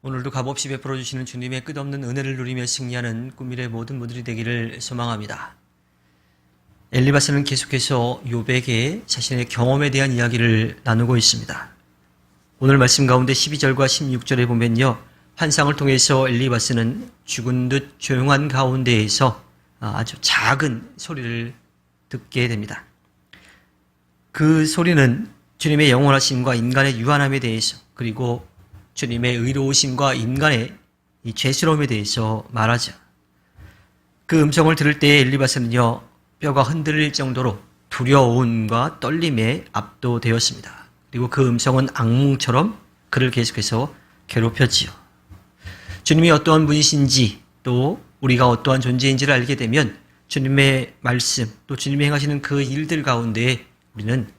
오늘도 값없이 베풀어 주시는 주님의 끝없는 은혜를 누리며 승리하는 꿈미래 모든 분들이 되기를 소망합니다. 엘리바스는 계속해서 욥에게 자신의 경험에 대한 이야기를 나누고 있습니다. 오늘 말씀 가운데 12절과 16절에 보면요, 환상을 통해서 엘리바스는 죽은 듯 조용한 가운데에서 아주 작은 소리를 듣게 됩니다. 그 소리는 주님의 영원하심과 인간의 유한함에 대해서, 그리고 주님의 의로우심과 인간의 이 죄스러움에 대해서 말하죠. 그 음성을 들을 때 엘리바스는요, 뼈가 흔들릴 정도로 두려움과 떨림에 압도되었습니다. 그리고 그 음성은 악몽처럼 그를 계속해서 괴롭혔지요. 주님이 어떠한 분이신지, 또 우리가 어떠한 존재인지를 알게 되면 주님의 말씀, 또 주님이 행하시는 그 일들 가운데 우리는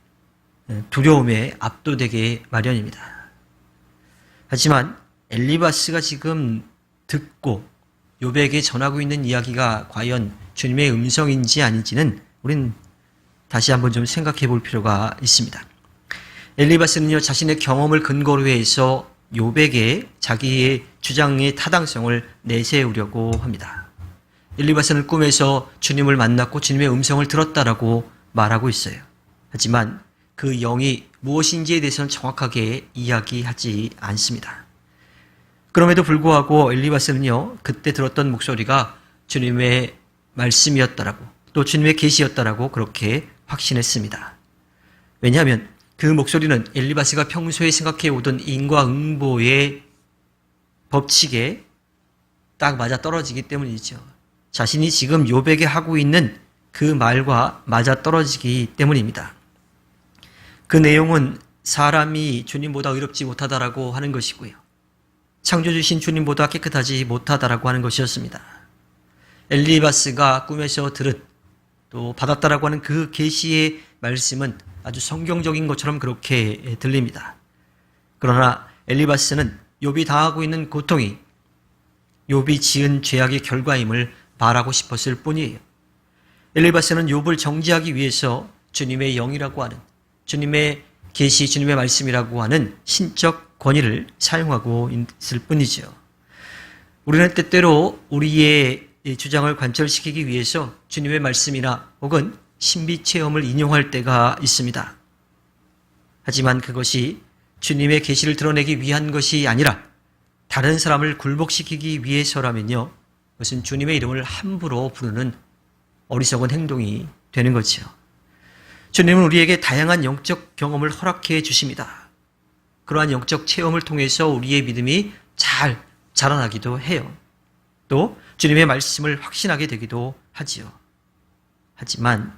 두려움에 압도되게 마련입니다. 하지만 엘리바스가 지금 듣고 욥에게 전하고 있는 이야기가 과연 주님의 음성인지 아닌지는 우린 다시 한번 좀 생각해 볼 필요가 있습니다. 엘리바스는요, 자신의 경험을 근거로 해서 욥에게 자기의 주장의 타당성을 내세우려고 합니다. 엘리바스는 꿈에서 주님을 만났고 주님의 음성을 들었다라고 말하고 있어요. 하지만 그 영이 무엇인지에 대해서는 정확하게 이야기하지 않습니다. 그럼에도 불구하고 엘리바스는요, 그때 들었던 목소리가 주님의 말씀이었다라고, 또 주님의 계시였다라고 그렇게 확신했습니다. 왜냐하면 그 목소리는 엘리바스가 평소에 생각해 오던 인과응보의 법칙에 딱 맞아 떨어지기 때문이죠. 자신이 지금 욥에게 하고 있는 그 말과 맞아 떨어지기 때문입니다. 그 내용은 사람이 주님보다 의롭지 못하다라고 하는 것이고요, 창조주신 주님보다 깨끗하지 못하다라고 하는 것이었습니다. 엘리바스가 꿈에서 들은, 또 받았다라고 하는 그 계시의 말씀은 아주 성경적인 것처럼 그렇게 들립니다. 그러나 엘리바스는 욥이 당하고 있는 고통이 욥이 지은 죄악의 결과임을 말하고 싶었을 뿐이에요. 엘리바스는 욥을 정죄하기 위해서 주님의 영이라고 하는, 주님의 계시, 주님의 말씀이라고 하는 신적 권위를 사용하고 있을 뿐이죠. 우리는 때때로 우리의 주장을 관철시키기 위해서 주님의 말씀이나 혹은 신비 체험을 인용할 때가 있습니다. 하지만 그것이 주님의 계시를 드러내기 위한 것이 아니라 다른 사람을 굴복시키기 위해서라면요, 그것은 주님의 이름을 함부로 부르는 어리석은 행동이 되는 거죠. 주님은 우리에게 다양한 영적 경험을 허락해 주십니다. 그러한 영적 체험을 통해서 우리의 믿음이 잘 자라나기도 해요. 또 주님의 말씀을 확신하게 되기도 하지요. 하지만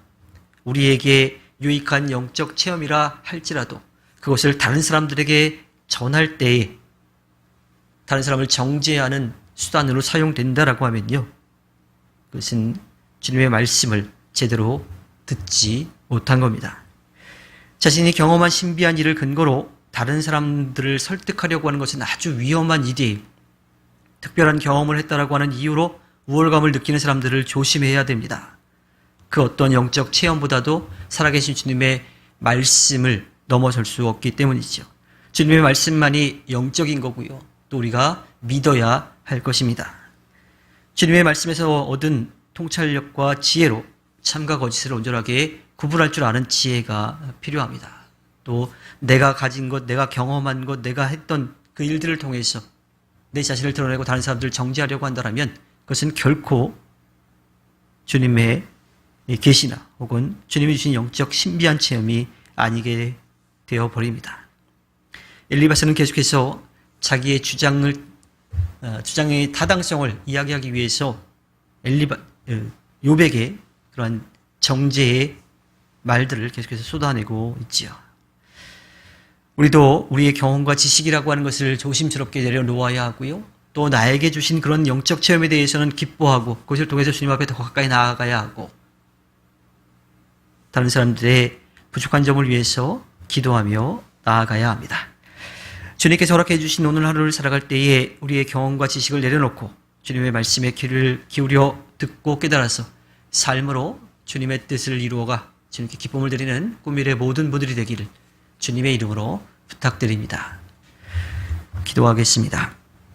우리에게 유익한 영적 체험이라 할지라도 그것을 다른 사람들에게 전할 때에 다른 사람을 정죄하는 수단으로 사용된다라고 하면요, 그것은 주님의 말씀을 제대로 듣지 못한 겁니다. 자신이 경험한 신비한 일을 근거로 다른 사람들을 설득하려고 하는 것은 아주 위험한 일이에요. 특별한 경험을 했다라고 하는 이유로 우월감을 느끼는 사람들을 조심해야 됩니다. 그 어떤 영적 체험보다도 살아계신 주님의 말씀을 넘어설 수 없기 때문이죠. 주님의 말씀만이 영적인 거고요, 또 우리가 믿어야 할 것입니다. 주님의 말씀에서 얻은 통찰력과 지혜로 참과 거짓을 온전하게 구분할 줄 아는 지혜가 필요합니다. 또 내가 가진 것, 내가 경험한 것, 내가 했던 그 일들을 통해서 내 자신을 드러내고 다른 사람들을 정죄하려고 한다면 그것은 결코 주님의 계시나 혹은 주님이 주신 영적 신비한 체험이 아니게 되어버립니다. 엘리바스는 계속해서 자기의 주장의 타당성을 이야기하기 위해서 욥에게 그러한 정죄의 말들을 계속해서 쏟아내고 있지요. 우리도 우리의 경험과 지식이라고 하는 것을 조심스럽게 내려놓아야 하고요, 또 나에게 주신 그런 영적 체험에 대해서는 기뻐하고 그것을 통해서 주님 앞에 더 가까이 나아가야 하고, 다른 사람들의 부족한 점을 위해서 기도하며 나아가야 합니다. 주님께서 허락해 주신 오늘 하루를 살아갈 때에 우리의 경험과 지식을 내려놓고 주님의 말씀에 귀를 기울여 듣고 깨달아서 삶으로 주님의 뜻을 이루어가 주님께 기쁨을 드리는 꿈미래 모든 분들이 되기를 주님의 이름으로 부탁드립니다. 기도하겠습니다.